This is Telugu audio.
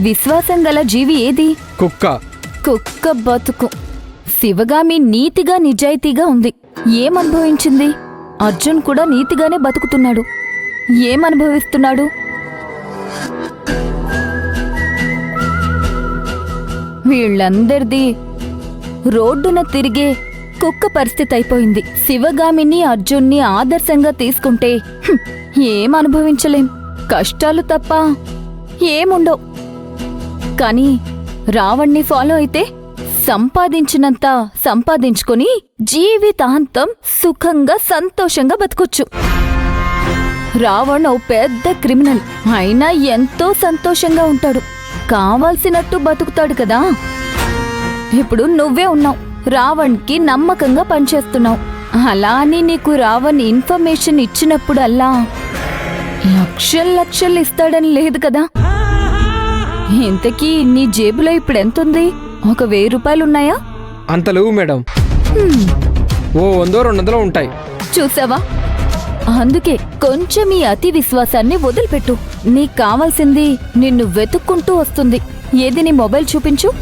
విశ్వాసం గల జీవి ఏది? కుక్క. కుక్క బతుకు. శివగామి నీతిగా నిజాయితీగా ఉంది. ఏమనుభవించింది? అర్జున్ కూడా నీతిగానే బతుకుతున్నాడు. ఏమనుభవిస్తున్నాడు? వీళ్ళందరిది రోడ్డున తిరిగే కుక్క పరిస్థితి అయిపోయింది. శివగామిని అర్జున్ని ఆదర్శంగా తీసుకుంటే ఏమనుభవించలేం. కష్టాలు తప్ప ఏముండవు. కాని రావణ్ణి ఫాలో అయితే సంపాదించినంత సంపాదించుకొని జీవితాంతం సుఖంగా సంతోషంగా బతకొచ్చు. రావణ్ ఓ పెద్ద క్రిమినల్ అయినా ఎంతో సంతోషంగా ఉంటాడు. కావాల్సినట్టు బతుకుతాడు కదా. ఇప్పుడు నువ్వే ఉన్నావు, రావణ్కి నమ్మకంగా పనిచేస్తున్నావు. అలా అని నీకు రావణ్ ఇన్ఫర్మేషన్ ఇచ్చినప్పుడల్లా లక్షలు ఇస్తాడని లేదు కదా. ఇంతకీ నీ జేబులో ఇప్పుడు ఎంతుంది? ఒక 1000 రూపాయలున్నాయా? అంత లేవు మేడం. ఓ 100-200 ఉంటాయి. చూసావా? అందుకే కొంచెం ఈ అతి విశ్వాసాన్ని వదిలిపెట్టు. నీకు కావాల్సింది నిన్ను వెతుక్కుంటూ వస్తుంది. ఏది నీ మొబైల్ చూపించు.